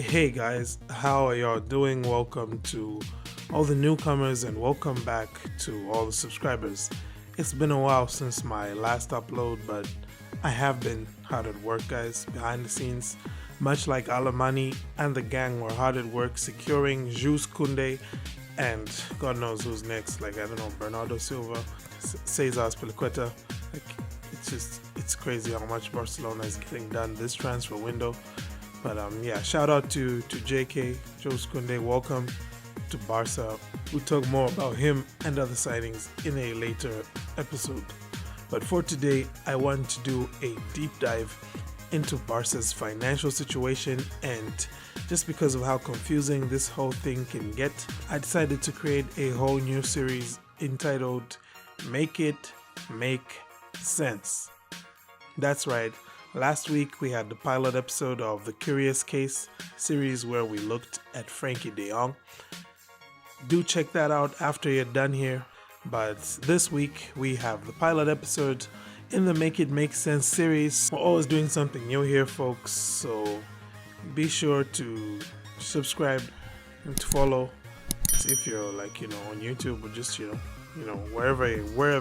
Hey guys, how are y'all doing? Welcome to all the newcomers and welcome back to all the subscribers. It's been a while since my last upload, but I have been hard at work, guys, behind the scenes. Much like Alamani and the gang were hard at work securing Jus Kunde and God knows who's next, like I don't know, Bernardo Silva, Cesar Spilicueta. Like it's crazy how much Barcelona is getting done this transfer window. But shout out to JK, Jose Kunde. Welcome to Barca. We'll talk more about him and other signings in a later episode. But for today, I want to do a deep dive into Barca's financial situation, and just because of how confusing this whole thing can get, I decided to create a whole new series entitled Make It Make Sense. That's right. Last week, we had the pilot episode of the Curious Case series where we looked at Frankie de Jong. Do check that out after you're done here. But this week, we have the pilot episode in the Make It Make Sense series. We're always doing something new here, folks. So be sure to subscribe and to follow. If you're on YouTube or just wherever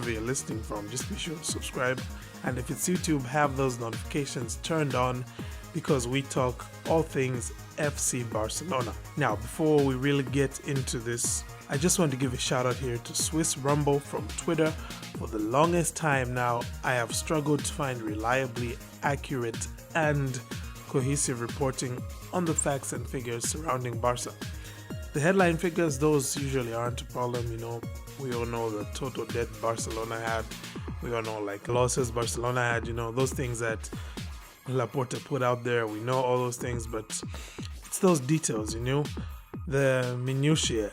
you're listening from, just be sure to subscribe. And if it's YouTube, have those notifications turned on because we talk all things FC Barcelona. Now, before we really get into this, I just want to give a shout out here to Swiss Ramble from Twitter. For the longest time now, I have struggled to find reliably accurate and cohesive reporting on the facts and figures surrounding Barca. The headline figures, those usually aren't a problem, We all know the total debt Barcelona had. We all know losses Barcelona had, those things that Laporta put out there. We know all those things, but it's those details, the minutiae.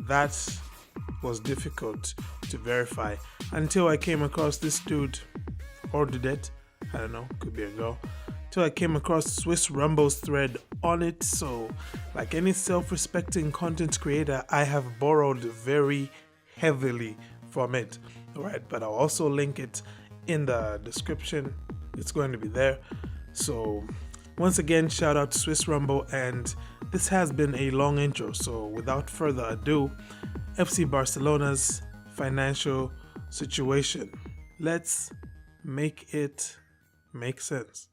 That was difficult to verify until I came across this dude, or did it? I don't know, could be a girl. Till I came across Swiss Rumble's thread on it. So, like any self-respecting content creator, I have borrowed very heavily from it. Alright, but I'll also link it in the description. It's going to be there. So, once again, shout out to Swiss Rumble, and this has been a long intro. So, without further ado, FC Barcelona's financial situation. Let's make it make sense.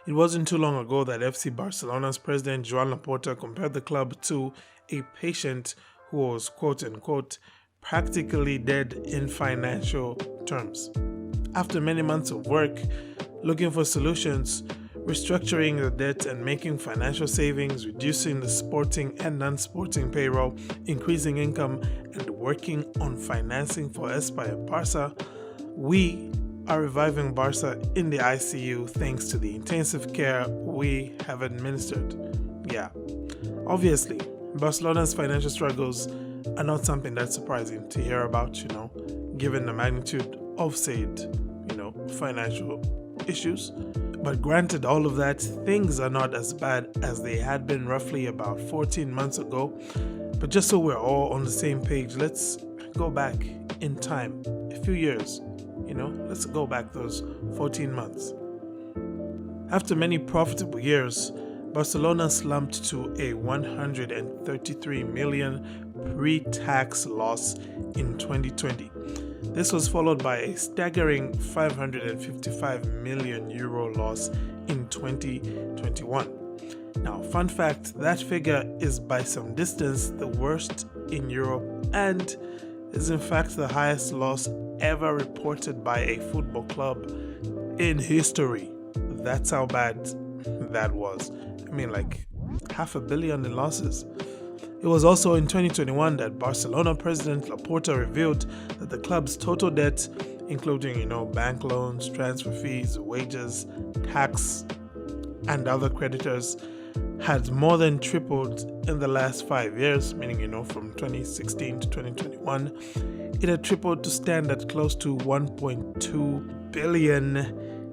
It wasn't too long ago that FC Barcelona's president Joan Laporta compared the club to a patient who was quote-unquote practically dead in financial terms. After many months of work, looking for solutions, restructuring the debt and making financial savings, reducing the sporting and non-sporting payroll, increasing income, and working on financing for Aspire Barca, we are reviving Barca in the ICU thanks to the intensive care we have administered. Yeah, obviously, Barcelona's financial struggles are not something that's surprising to hear about, given the magnitude of said, financial issues. But granted all of that, things are not as bad as they had been roughly about 14 months ago. But just so we're all on the same page, let's go back in time, a few years. Let's go back those 14 months. After many profitable years, Barcelona slumped to a 133 million pre-tax loss in 2020. This was followed by a staggering 555 million euro loss in 2021. Now, fun fact, that figure is by some distance the worst in Europe and is in fact the highest loss ever reported by a football club in history. That's how bad that was. $500 million in losses. It was also in 2021 that Barcelona president Laporta revealed that the club's total debt, including, bank loans, transfer fees, wages, tax, and other creditors, had more than tripled in the last 5 years, meaning, from 2016 to 2021, it had tripled to stand at close to 1.2 billion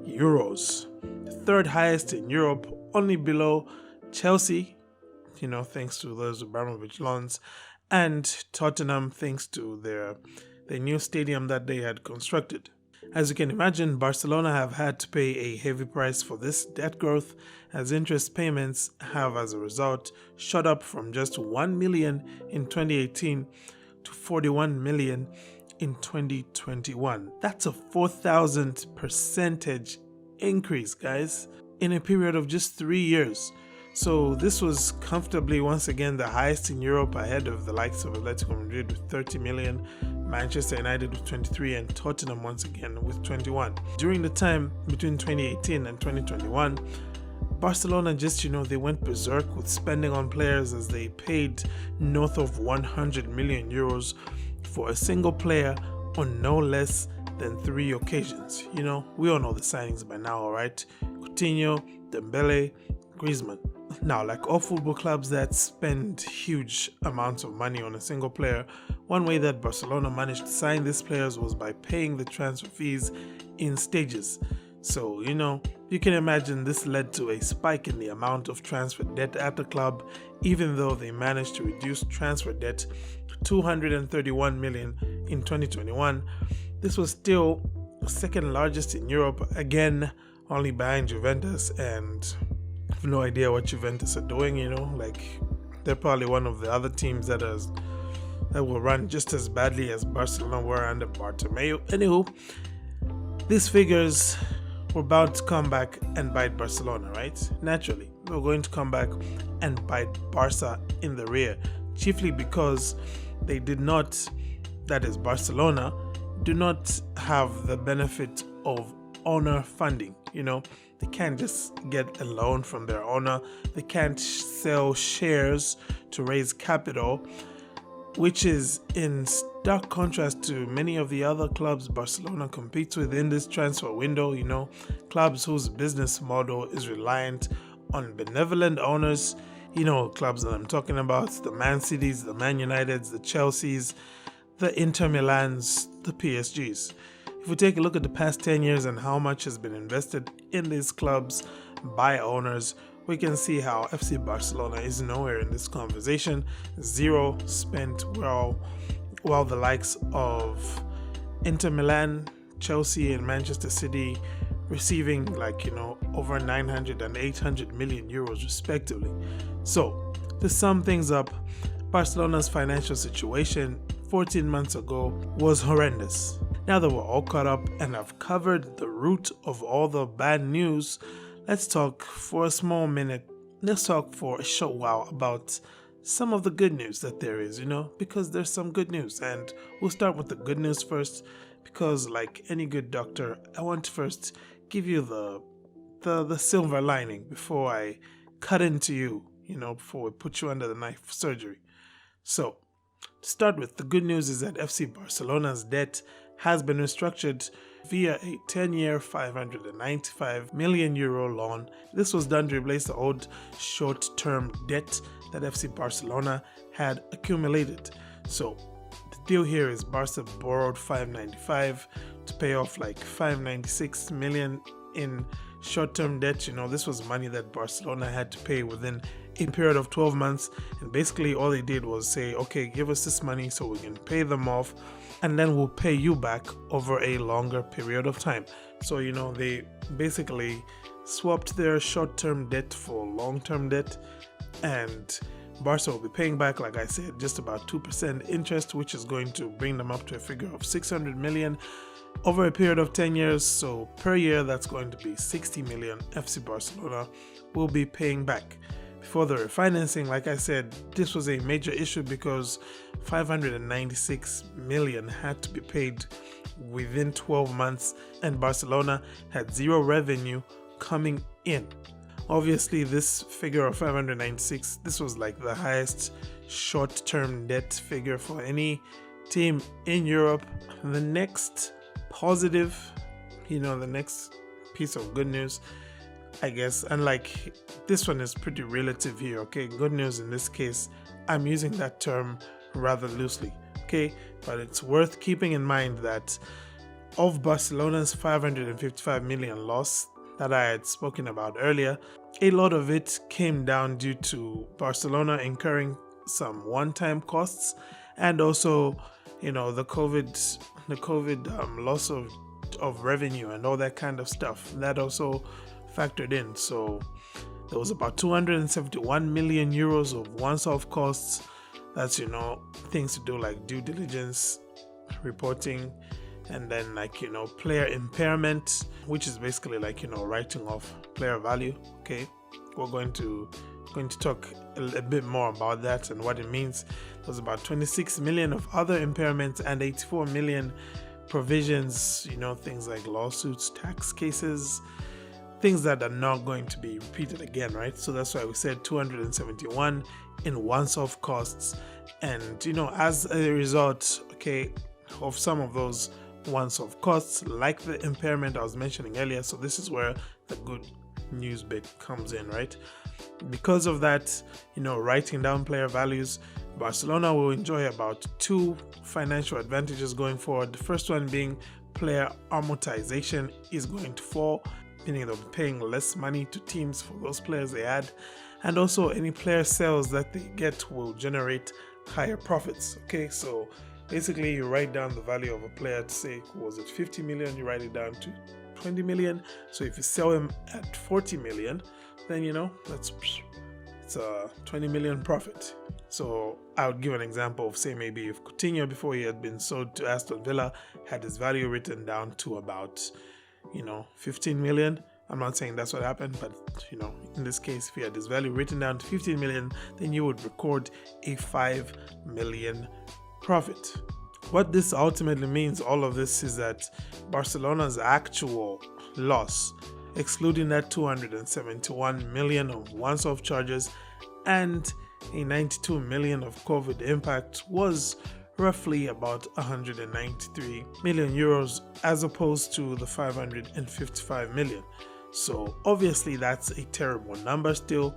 euros. The third highest in Europe, only below Chelsea, thanks to those Abramovich loans, and Tottenham, thanks to their new stadium that they had constructed. As you can imagine, Barcelona have had to pay a heavy price for this debt growth, as interest payments have as a result shot up from just 1 million in 2018 to 41 million in 2021. That's a 4,000% increase, guys, in a period of just 3 years. So this was comfortably once again the highest in Europe, ahead of the likes of Atletico Madrid with 30 million, Manchester United with 23, and Tottenham once again with 21. During the time between 2018 and 2021, Barcelona just, they went berserk with spending on players, as they paid north of 100 million euros for a single player on no less than 3 occasions. We all know the signings by now, alright? Coutinho, Dembele, Griezmann. Now, like all football clubs that spend huge amounts of money on a single player, one way that Barcelona managed to sign these players was by paying the transfer fees in stages. So, you can imagine this led to a spike in the amount of transfer debt at the club, even though they managed to reduce transfer debt to 231 million in 2021. This was still second largest in Europe, again, only behind Juventus, and I have no idea what Juventus are doing, they're probably one of the other teams that will run just as badly as Barcelona were under Bartomeu. Anywho, these figures were bound to come back and bite Barcelona, right? Naturally, we're going to come back and bite Barca in the rear, chiefly because they did not, that is Barcelona, do not have the benefit of owner funding. They can't just get a loan from their owner. They can't sell shares to raise capital, which is in stark contrast to many of the other clubs Barcelona competes with in this transfer window. Clubs whose business model is reliant on benevolent owners. Clubs that I'm talking about, the Man Cities, the Man Uniteds, the Chelseas, the Inter Milans, the PSGs. If we take a look at the past 10 years and how much has been invested in these clubs by owners, we can see how FC Barcelona is nowhere in this conversation. Zero spent, while the likes of Inter Milan, Chelsea, and Manchester City receiving over 900 and 800 million euros respectively. So, to sum things up, Barcelona's financial situation 14 months ago was horrendous. Now that we're all caught up and I've covered the root of all the bad news, let's talk for a small minute. Let's talk for a short while about some of the good news that there is, because there's some good news. And we'll start with the good news first, because like any good doctor, I want to first give you the silver lining before I cut into you, before we put you under the knife for surgery. So, to start with, the good news is that FC Barcelona's debt has been restructured via a 10-year 595 million euro loan. This was done to replace the old short-term debt that FC Barcelona had accumulated. So the deal here is Barca borrowed 595 to pay off like 596 million in short-term debt. This was money that Barcelona had to pay within a period of 12 months, and basically all they did was say, okay, give us this money so we can pay them off, and then we'll pay you back over a longer period of time. So they basically swapped their short-term debt for long-term debt, and Barca will be paying back, like I said, just about 2% interest, which is going to bring them up to a figure of 600 million over a period of 10 years. So per year, that's going to be 60 million FC Barcelona will be paying back. Before the refinancing, like I said, this was a major issue because 596 million had to be paid within 12 months, and Barcelona had zero revenue coming in. Obviously, this figure of 596, this was like the highest short-term debt figure for any team in Europe. The next positive, the next piece of good news, I guess, and like this one is pretty relative here, okay? Good news in this case, I'm using that term rather loosely, okay? But it's worth keeping in mind that of Barcelona's 555 million loss that I had spoken about earlier, a lot of it came down due to Barcelona incurring some one-time costs, and also, the COVID loss of of revenue and all that kind of stuff. That also factored in. So there was about 271 million euros of once-off costs. That's, things to do like due diligence, reporting, and then player impairment, which is basically writing off player value. Okay, we're going to talk a bit more about that and what it means. There was about 26 million of other impairments and 84 million provisions, things like lawsuits, tax cases, things that are not going to be repeated again, right? So that's why we said 271 in once-off costs. And as a result, of some of those once-off costs, like the impairment I was mentioning earlier, so this is where the good news bit comes in, right? Because of that, writing down player values, Barcelona will enjoy about two financial advantages going forward. The first one being player amortization is going to fall, meaning they'll be paying less money to teams for those players they add, and also any player sales that they get will generate higher profits. Okay, so basically you write down the value of a player to say, was it 50 million? You write it down to 20 million. So if you sell him at 40 million, then it's a 20 million profit. So I would give an example of, say, maybe if Coutinho, before he had been sold to Aston Villa, had his value written down to about 15 million. I'm not saying that's what happened, but in this case, if he had his value written down to 15 million, then you would record a 5 million profit. What this ultimately means, all of this, is that Barcelona's actual loss, excluding that 271 million of once-off charges and a 92 million of COVID impact, was roughly about 193 million euros as opposed to the 555 million. So obviously that's a terrible number still,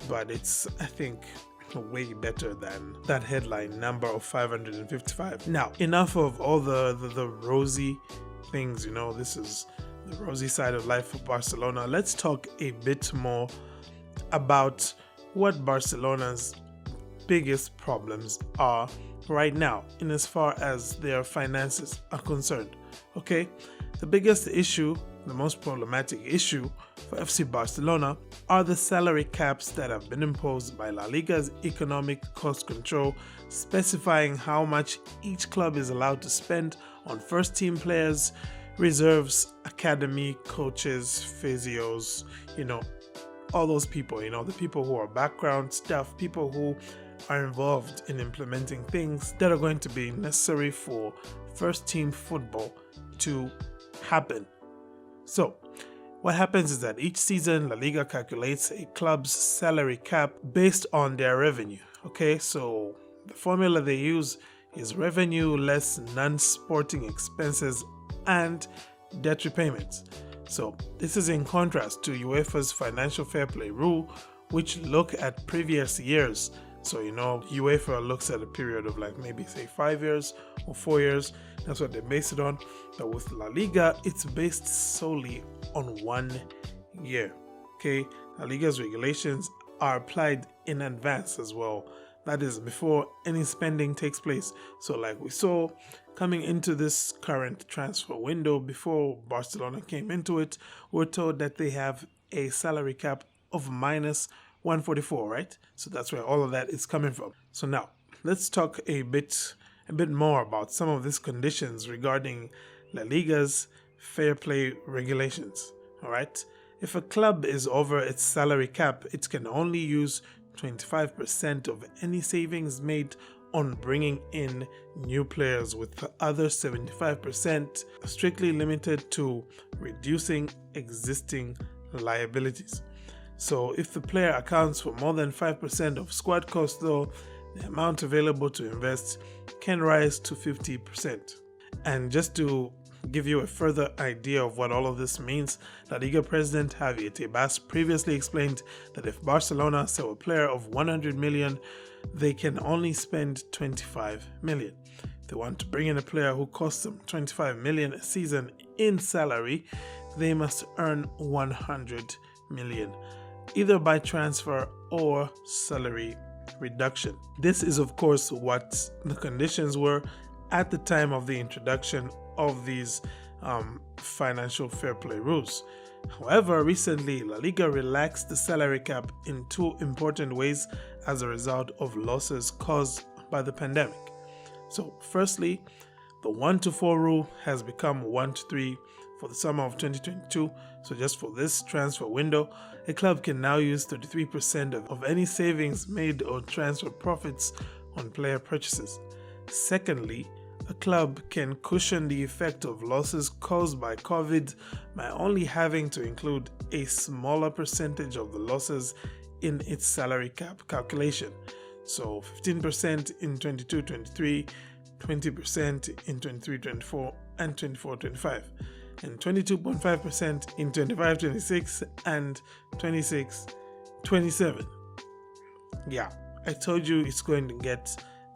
but it's, I think, way better than that headline number of 555. Now, enough of all the rosy things, this is the rosy side of life for Barcelona. Let's talk a bit more about what Barcelona's biggest problems are right now in as far as their finances are concerned. Okay, the biggest issue, the most problematic issue for FC Barcelona are the salary caps that have been imposed by La Liga's economic cost control, specifying how much each club is allowed to spend on first team players, reserves, academy, coaches, physios, all those people, the people who are background staff, people who are involved in implementing things that are going to be necessary for first team football to happen. So what happens is that each season La Liga calculates a club's salary cap based on their revenue. Okay, so the formula they use is revenue less non-sporting expenses and debt repayments. So this is in contrast to UEFA's financial fair play rule, which look at previous years. So UEFA looks at a period of maybe say 5 years or 4 years. That's what they base it on. But with La Liga, it's based solely on 1 year. Okay, La Liga's regulations are applied in advance as well. That is before any spending takes place. So like we saw coming into this current transfer window, before Barcelona came into it, we're told that they have a salary cap of minus 144, right? So that's where all of that is coming from. So now let's talk a bit more about some of these conditions regarding La Liga's fair play regulations. All right, if a club is over its salary cap, it can only use 25% of any savings made on bringing in new players, with the other 75% strictly limited to reducing existing liabilities. So if the player accounts for more than 5% of squad costs, though, the amount available to invest can rise to 50%. And just to give you a further idea of what all of this means, La Liga president Javier Tebas previously explained that if Barcelona sell a player of 100 million, they can only spend 25 million. If they want to bring in a player who costs them 25 million a season in salary, they must earn 100 million, either by transfer or salary reduction. This is, of course, what the conditions were at the time of the introduction of these financial fair play rules. However, recently, La Liga relaxed the salary cap in two important ways as a result of losses caused by the pandemic. So, firstly, the 1-4 rule has become 1-3 for the summer of 2022. So just for this transfer window, a club can now use 33% of any savings made or transfer profits on player purchases. Secondly, a club can cushion the effect of losses caused by COVID by only having to include a smaller percentage of the losses in its salary cap calculation. So 15% in 22-23, 20% in 23-24 and 24-25, and 22.5% in 25-26 and 26-27. Yeah, I told you it's going to get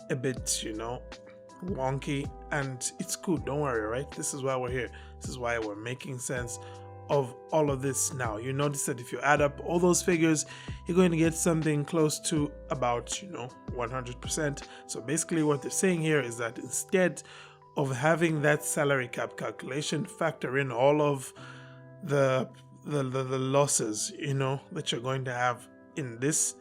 a bit, wonky, and it's cool. Don't worry, right? This is why we're here. This is why we're making sense of all of this now. You notice that if you add up all those figures, you're going to get something close to about 100%. So basically what they're saying here is that instead of having that salary cap calculation factor in all of the losses that you're going to have in this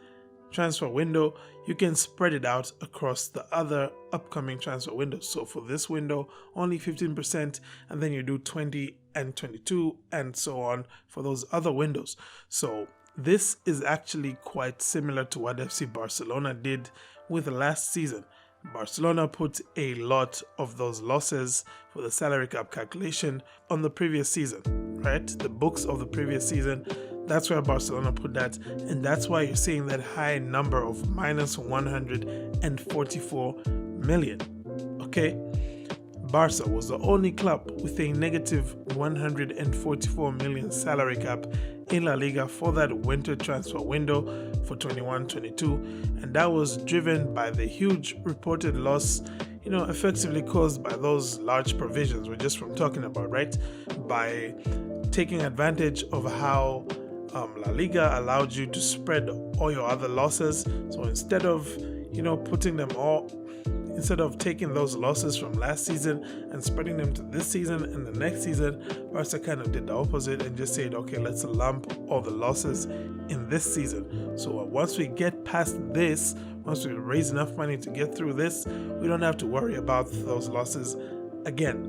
transfer window, you can spread it out across the other upcoming transfer windows. So for this window, only 15%, and then you do 20 and 22 and so on for those other windows. So this is actually quite similar to what FC Barcelona did with last season. Barcelona put a lot of those losses for the salary cap calculation on the previous season, right? The books of the previous season. That's where Barcelona put that, and that's why you're seeing that high number of minus 144 million. Okay, Barca was the only club with a negative 144 million salary cap in La Liga for that winter transfer window for 21-22, and that was driven by the huge reported loss, effectively caused by those large provisions we're just from talking about, right? By taking advantage of how La Liga allowed you to spread all your other losses. So instead of taking those losses from last season and spreading them to this season and the next season, Barca kind of did the opposite and just said, okay, let's lump all the losses in this season. So once we get past this, once we raise enough money to get through this, we don't have to worry about those losses again.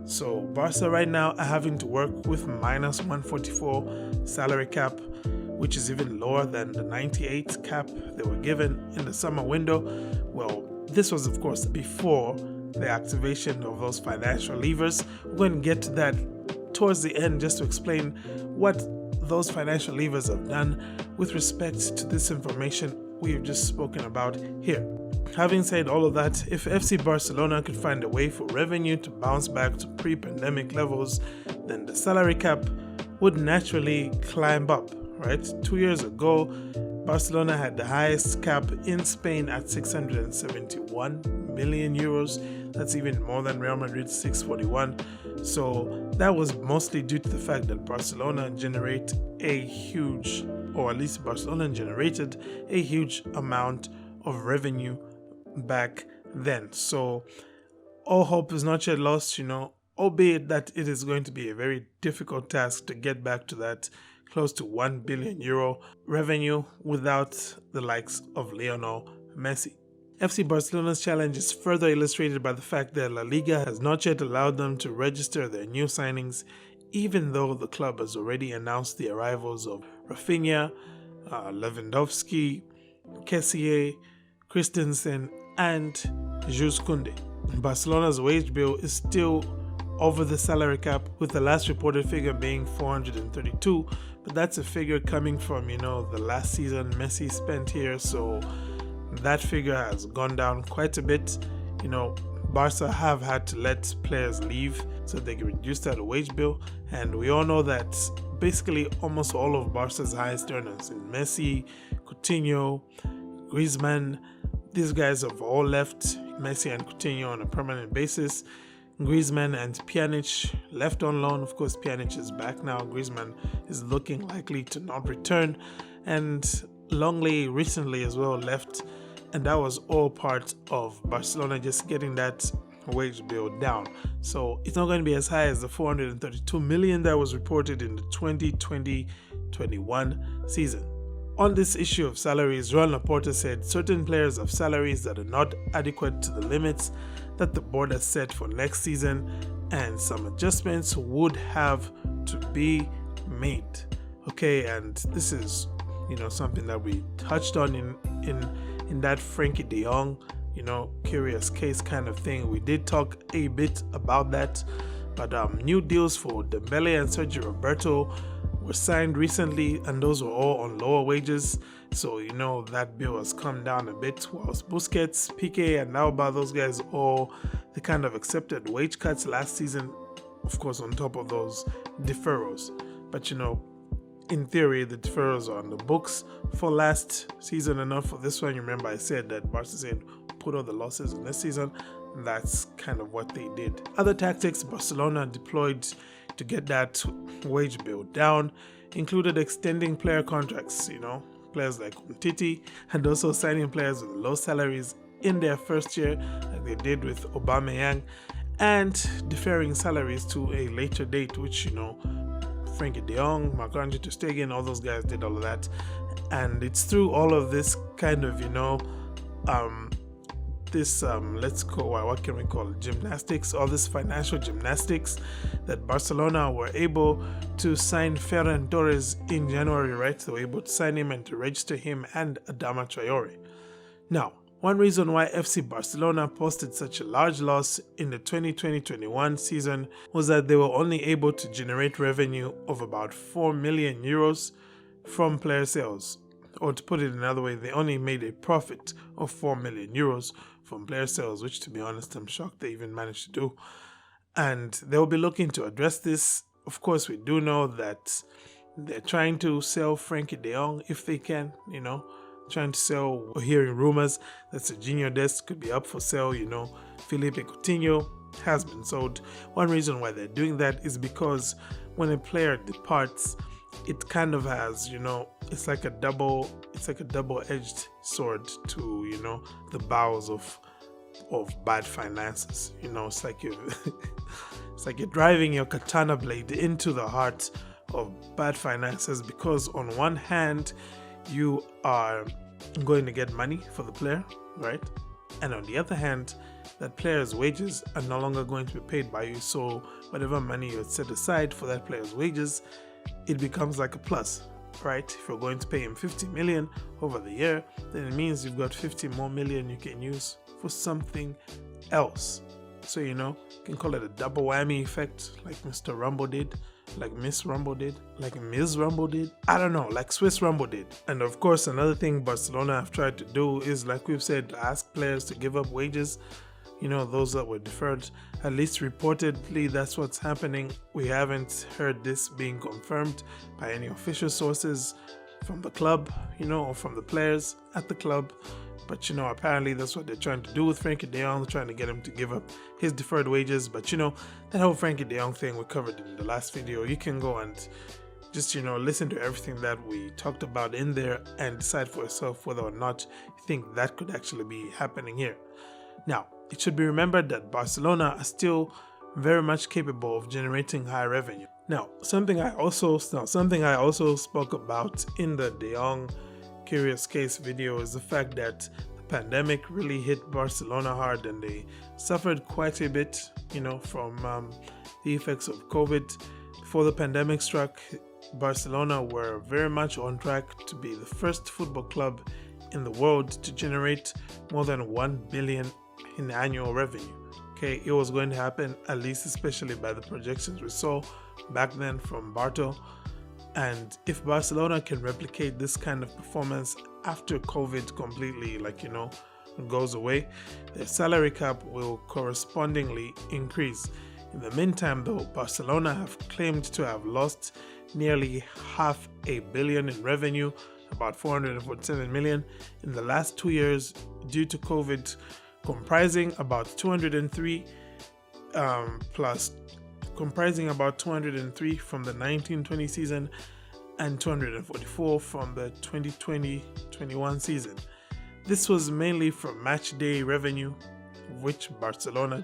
So Barca right now are having to work with minus 144 salary cap, which is even lower than the 98 cap they were given in the summer window. Well, this was of course before the activation of those financial levers. We're going to get to that towards the end just to explain what those financial levers have done with respect to this information we've just spoken about here. Having said all of that, if FC Barcelona could find a way for revenue to bounce back to pre-pandemic levels, then the salary cap would naturally climb up, right? 2 years ago, Barcelona had the highest cap in Spain at 671 million euros. That's even more than Real Madrid's 641. So that was mostly due to the fact that Barcelona generated a huge amount of revenue back then. So all hope is not yet lost, albeit that it is going to be a very difficult task to get back to that close to 1 billion euro revenue without the likes of Lionel Messi. FC Barcelona's challenge is further illustrated by the fact that La Liga has not yet allowed them to register their new signings, even though the club has already announced the arrivals of Rafinha, Lewandowski, Kessié, Christensen, and Jules Koundé. Barcelona's wage bill is still over the salary cap, with the last reported figure being 432, but that's a figure coming from, the last season Messi spent here, so that figure has gone down quite a bit. Barca have had to let players leave so they can reduce that wage bill, and we all know that basically almost all of Barca's highest earners, in Messi, Coutinho, Griezmann, these guys have all left. Messi and Coutinho on a permanent basis. Griezmann and Pjanic left on loan. Of course, Pjanic is back now. Griezmann is looking likely to not return. And Longley recently as well left. And that was all part of Barcelona just getting that wage bill down. So it's not going to be as high as the 432 million that was reported in the 2020-21 season. On this issue of salaries, Joan Laporta said certain players have salaries that are not adequate to the limits that the board has set for next season, and some adjustments would have to be made. Okay, and this is something that we touched on in that Frankie de Jong curious case kind of thing. We did talk a bit about that, but new deals for Dembele and Sergio Roberto were signed recently, and those were all on lower wages. So that bill has come down a bit, whilst Busquets, Piqué and Alba, those guys all they kind of accepted wage cuts last season, of course on top of those deferrals. But in theory, the deferrals are on the books for last season enough for this one. You remember I said that Barca said put all the losses in this season. That's kind of what they did. Other tactics Barcelona deployed to get that wage bill down included extending player contracts, players like Umtiti, and also signing players with low salaries in their first year, like they did with Aubameyang, and deferring salaries to a later date, which Frankie de Jong, Marc-Andre ter Stegen, all those guys did all of that. And it's through all of this kind of let's call what can we call it, gymnastics, all this financial gymnastics, that Barcelona were able to sign Ferran Torres in January, right? They were able to sign him and to register him and Adama Traore. Now, one reason why FC Barcelona posted such a large loss in the 2020-21 season was that they were only able to generate revenue of about 4 million euros from player sales. Or to put it another way, they only made a profit of 4 million euros from player sales, which, to be honest, I'm shocked they even managed to do. And they'll be looking to address this. Of course, we do know that they're trying to sell Frankie de Jong if they can, trying to sell. We're hearing rumors that Serginho Dest could be up for sale. Felipe Coutinho has been sold. One reason why they're doing that is because when a player departs, it kind of has, it's like a double-edged sword to, the bowels of bad finances. It's like you're driving your katana blade into the heart of bad finances, because on one hand, you are going to get money for the player, right? And on the other hand, that player's wages are no longer going to be paid by you. So whatever money you had set aside for that player's wages, it becomes like a plus, right? If you're going to pay him 50 million over the year, then it means you've got 50 more million you can use for something else. So, you can call it a double whammy effect, like Mr. Ramble did, like Miss Ramble did, like Ms. Ramble did. I don't know, like Swiss Ramble did. And of course, another thing Barcelona have tried to do is, like we've said, ask players to give up wages. Those that were deferred. At least reportedly, that's what's happening. We haven't heard this being confirmed by any official sources from the club, or from the players at the club. But, apparently that's what they're trying to do with Frankie de Jong, trying to get him to give up his deferred wages. But, that whole Frankie de Jong thing we covered in the last video. You can go and just, listen to everything that we talked about in there and decide for yourself whether or not you think that could actually be happening here. Now, it should be remembered that Barcelona are still very much capable of generating high revenue. Now, something I also spoke about in the De Jong Curious Case video is the fact that the pandemic really hit Barcelona hard, and they suffered quite a bit, from the effects of COVID. Before the pandemic struck, Barcelona were very much on track to be the first football club in the world to generate more than 1 billion in annual revenue. Okay, it was going to happen, at least especially by the projections we saw back then from Barto. And if Barcelona can replicate this kind of performance after COVID completely, goes away, their salary cap will correspondingly increase. In the meantime, though, Barcelona have claimed to have lost nearly $500 million in revenue, about 447 million, in the last 2 years due to COVID, comprising about 203 from the 19-20 season and 244 from the 2020-21 season. This was mainly from match day revenue, which Barcelona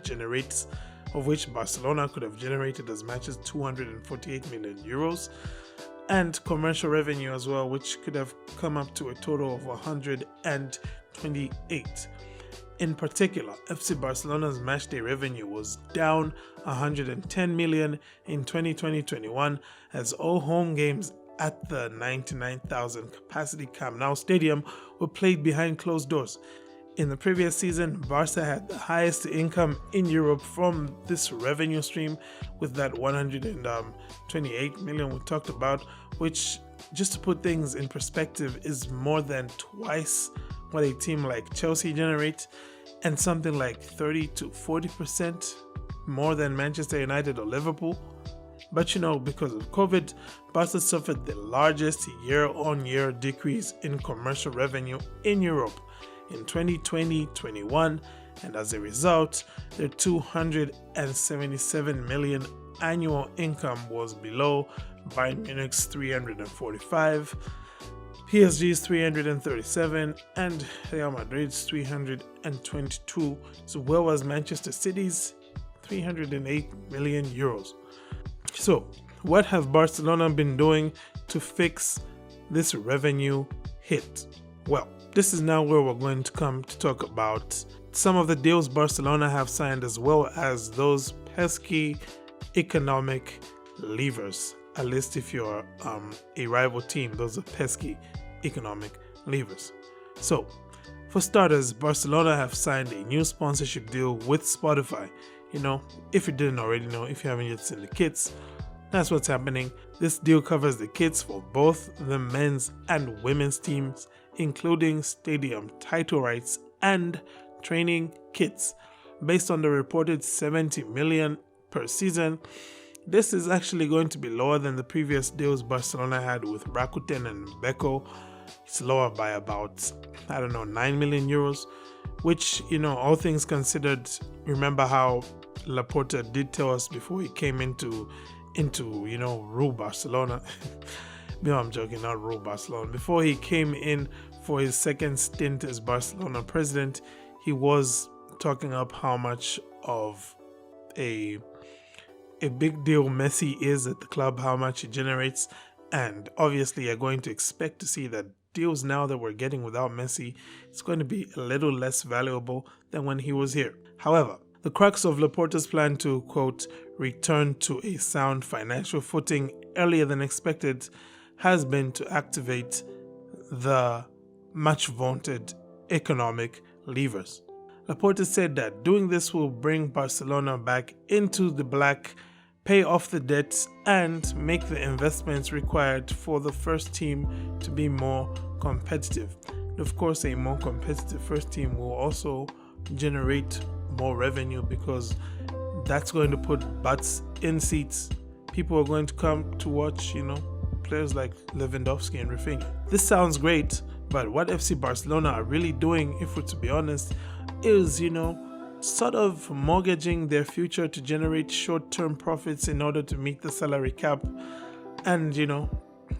could have generated as much as 248 million euros, and commercial revenue as well, which could have come up to a total of 128. In particular, FC Barcelona's matchday revenue was down 110 million in 2020-21 as all home games at the 99,000 capacity Camp Nou Stadium were played behind closed doors. In the previous season, Barca had the highest income in Europe from this revenue stream, with that 128 million we talked about, which, just to put things in perspective, is more than twice what a team like Chelsea generates, and something like 30 to 40% more than Manchester United or Liverpool. But because of COVID, Barca suffered the largest year-on-year decrease in commercial revenue in Europe in 2020-21, and as a result, their 277 million annual income was below Bayern Munich's 345, PSG's 337, and Real Madrid's 322, as well as Manchester City's 308 million euros. So, what have Barcelona been doing to fix this revenue hit? Well, this is now where we're going to come to talk about some of the deals Barcelona have signed, as well as those pesky economic levers. At least if you're a rival team, those are pesky economic levers. So, for starters, Barcelona have signed a new sponsorship deal with Spotify. If you didn't already know, if you haven't yet seen the kits, that's what's happening. This deal covers the kits for both the men's and women's teams, including stadium title rights and training kits. Based on the reported 70 million per season, this is actually going to be lower than the previous deals Barcelona had with Rakuten and Beko. It's lower by about, 9 million euros, which, all things considered, remember how Laporta did tell us before he came into rule Barcelona. No, I'm joking, not rule Barcelona. Before he came in for his second stint as Barcelona president, he was talking up how much of a big deal Messi is at the club, how much he generates, and obviously you're going to expect to see that deals now that we're getting without Messi, it's going to be a little less valuable than when he was here. However, the crux of Laporta's plan to, quote, return to a sound financial footing earlier than expected has been to activate the much vaunted economic levers. Laporta said that doing this will bring Barcelona back into the black, pay off the debts, and make the investments required for the first team to be more competitive. And of course, a more competitive first team will also generate more revenue, because that's going to put butts in seats. People are going to come to watch, players like Lewandowski and Rafinha. This sounds great, but what FC Barcelona are really doing, if we're to be honest, is, sort of mortgaging their future to generate short-term profits in order to meet the salary cap. And,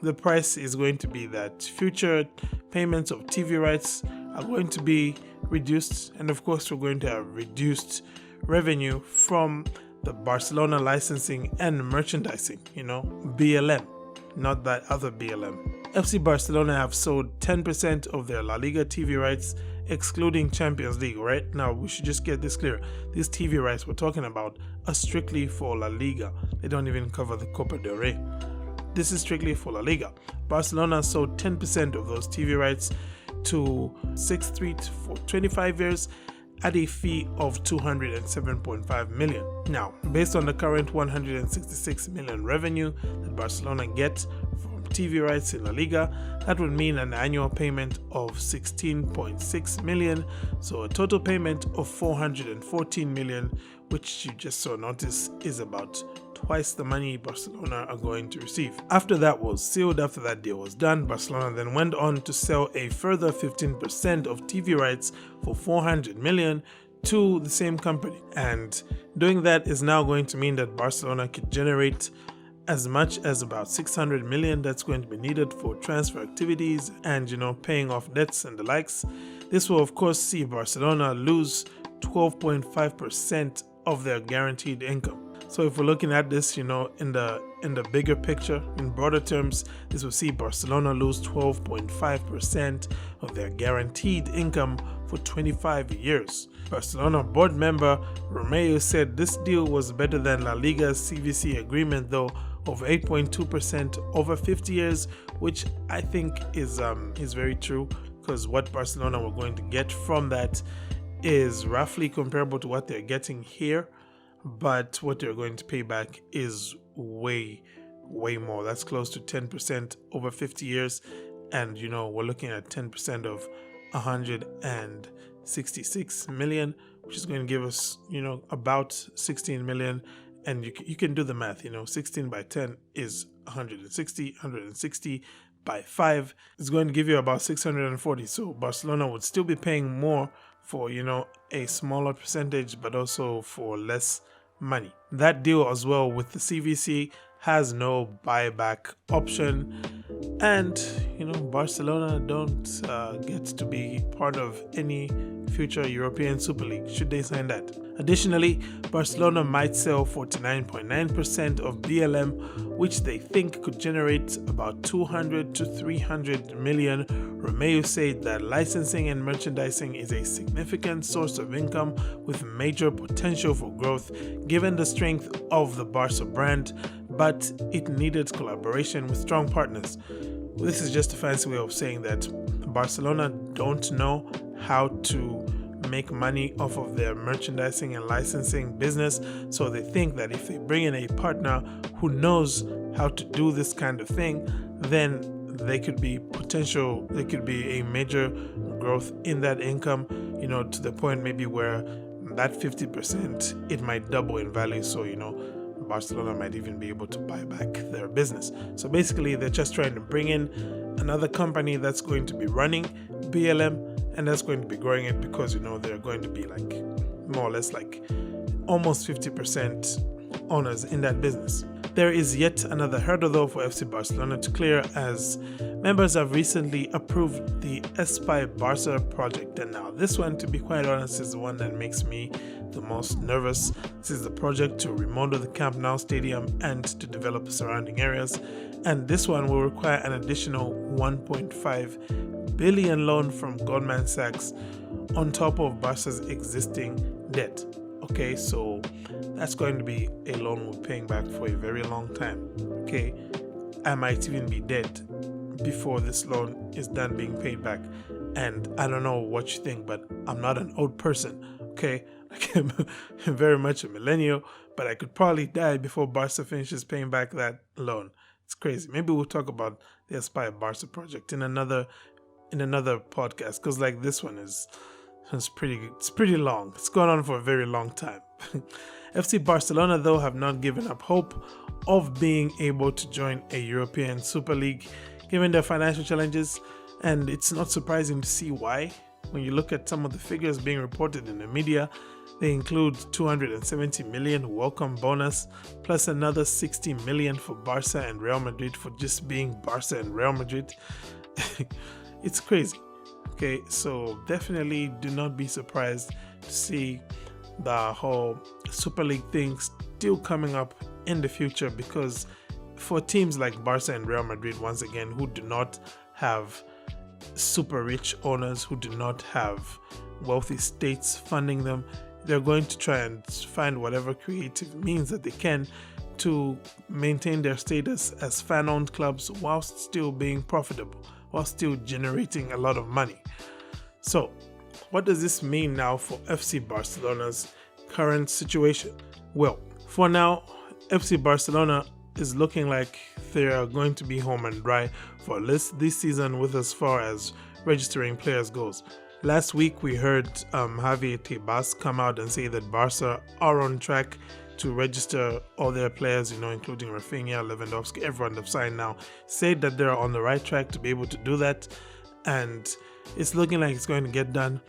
the price is going to be that future payments of TV rights are going to be reduced. And of course, we're going to have reduced revenue from the Barcelona licensing and merchandising, BLM, not that other BLM. FC Barcelona have sold 10% of their La Liga TV rights, excluding Champions League. Right now, we should just get this clear. These TV rights we're talking about are strictly for La Liga. They don't even cover the Copa del Rey. This is strictly for La Liga. Barcelona sold 10% of those TV rights to Sixth Street for 25 years at a fee of 207.5 million. Now, based on the current 166 million revenue that Barcelona gets from TV rights in La Liga, that would mean an annual payment of 16.6 million, so a total payment of 414 million, which you just saw notice is about twice the money Barcelona are going to receive. After that was sealed, after that deal was done, Barcelona then went on to sell a further 15% of TV rights for 400 million to the same company. And doing that is now going to mean that Barcelona could generate as much as about 600 million that's going to be needed for transfer activities and, paying off debts and the likes. This will of course see Barcelona lose 12.5% of their guaranteed income. So if we're looking at this, in the bigger picture, in broader terms, this will see Barcelona lose 12.5% of their guaranteed income for 25 years. Barcelona board member Ramble said this deal was better than La Liga's CVC agreement, though, of 8.2% over 50 years, which I think is very true, because what Barcelona were going to get from that is roughly comparable to what they're getting here, but what they're going to pay back is way more. That's close to 10% over 50 years, and we're looking at 10% of 166 million, which is going to give us about 16 million. And you can do the math. 16 by 10 is 160 by 5 is going to give you about 640. So Barcelona would still be paying more for a smaller percentage, but also for less money. That deal as well with the CVC has no buyback option, and Barcelona don't get to be part of any future European Super League should they sign that. Additionally, Barcelona might sell 49.9% of BLM, which they think could generate about 200 to 300 million. Ramble said that licensing and merchandising is a significant source of income with major potential for growth given the strength of the Barca brand, but it needed collaboration with strong partners. This is just a fancy way of saying that Barcelona don't know how to make money off of their merchandising and licensing business, so they think that if they bring in a partner who knows how to do this kind of thing, then they could be a major growth in that income, to the point maybe where that 50% it might double in value. So Barcelona might even be able to buy back their business. So basically they're just trying to bring in another company that's going to be running BLM, and that's going to be growing it, because they're going to be like more or less like almost 50% owners in that business. There is yet another hurdle though for FC Barcelona to clear, as members have recently approved the ICOY Barca project, and now this one, to be quite honest, is the one that makes me the most nervous. This is the project to remodel the Camp Nou stadium and to develop the surrounding areas, and this one will require an additional 1.5 billion loan from Goldman Sachs on top of Barca's existing debt. Okay, so that's going to be a loan we're paying back for a very long time. Okay, I might even be dead before this loan is done being paid back. And I don't know what you think, but I'm not an old person. Okay, I'm very much a millennial, but I could probably die before Barca finishes paying back that loan. It's crazy. Maybe we'll talk about the Aspire Barca project in another podcast, because like this one is pretty long. It's gone on for a very long time. FC Barcelona though have not given up hope of being able to join a European Super League given their financial challenges, and it's not surprising to see why. When you look at some of the figures being reported in the media, they include 270 million welcome bonus plus another 60 million for Barca and Real Madrid for just being Barca and Real Madrid. It's crazy. Okay, so definitely do not be surprised to see the whole Super League thing still coming up in the future, because for teams like Barca and Real Madrid, once again, who do not have super rich owners, who do not have wealthy states funding them, they're going to try and find whatever creative means that they can to maintain their status as fan-owned clubs whilst still being profitable, while still generating a lot of money. So, what does this mean now for FC Barcelona's current situation? Well, for now, FC Barcelona is looking like they are going to be home and dry for this season with as far as registering players goes. Last week, we heard Javier Tebas come out and say that Barca are on track to register all their players, including Rafinha, Lewandowski, everyone they've signed now, said that they're on the right track to be able to do that, and it's looking like it's going to get done.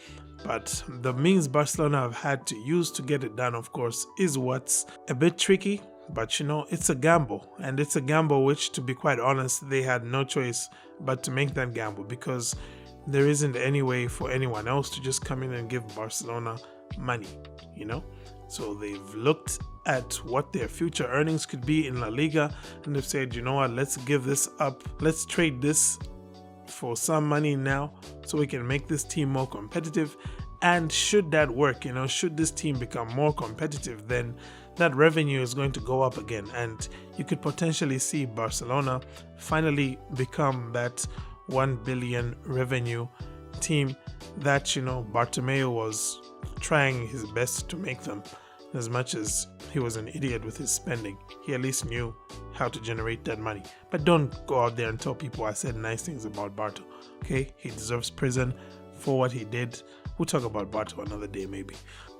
But the means Barcelona have had to use to get it done, of course, is what's a bit tricky, but it's a gamble, and it's a gamble which, to be quite honest, they had no choice but to make that gamble, because there isn't any way for anyone else to just come in and give Barcelona money, you know? So they've looked at what their future earnings could be in La Liga, and they've said, you know what, let's give this up. Let's trade this for some money now so we can make this team more competitive. And should that work, should this team become more competitive, then that revenue is going to go up again. And you could potentially see Barcelona finally become that 1 billion revenue team that, Bartomeu was trying his best to make them. As much as he was an idiot with his spending, he at least knew how to generate that money. But don't go out there and tell people I said nice things about Barto. Okay, he deserves prison for what he did. We'll talk about Barto another day maybe.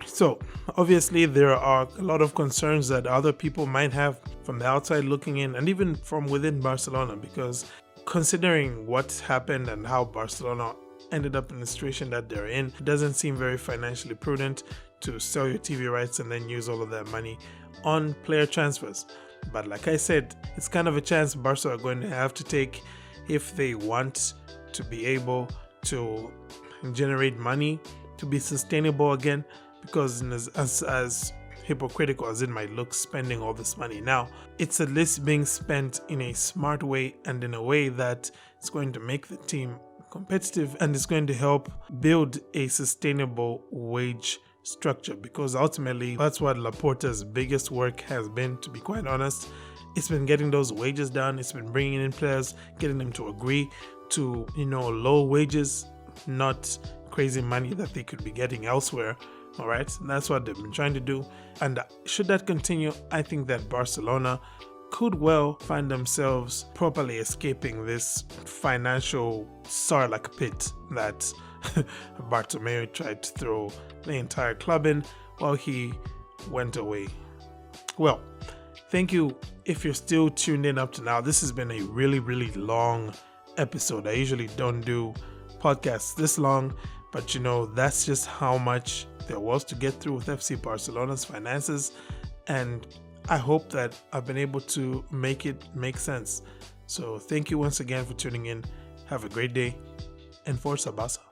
So obviously there are a lot of concerns that other people might have from the outside looking in, and even from within Barcelona, because considering what's happened and how Barcelona ended up in the situation that they're in, it doesn't seem very financially prudent to sell your TV rights and then use all of that money on player transfers. But like I said, it's kind of a chance Barca are going to have to take if they want to be able to generate money to be sustainable again, because as hypocritical as it might look, spending all this money now, it's at least being spent in a smart way and in a way that it's going to make the team competitive, and it's going to help build a sustainable wage structure, because ultimately that's what Laporta's biggest work has been, to be quite honest. It's been getting those wages down. It's been bringing in players, getting them to agree to low wages, not crazy money that they could be getting elsewhere. All right, and that's what they've been trying to do. And should that continue, I think that Barcelona could well find themselves properly escaping this financial Sarlacc pit that Bartomeu tried to throw the entire club in while he went away. Well, thank you if you're still tuned in up to now. This has been a really, really long episode. I usually don't do podcasts this long, but that's just how much there was to get through with FC Barcelona's finances, and I hope that I've been able to make it make sense. So thank you once again for tuning in. Have a great day, and Forza Barca.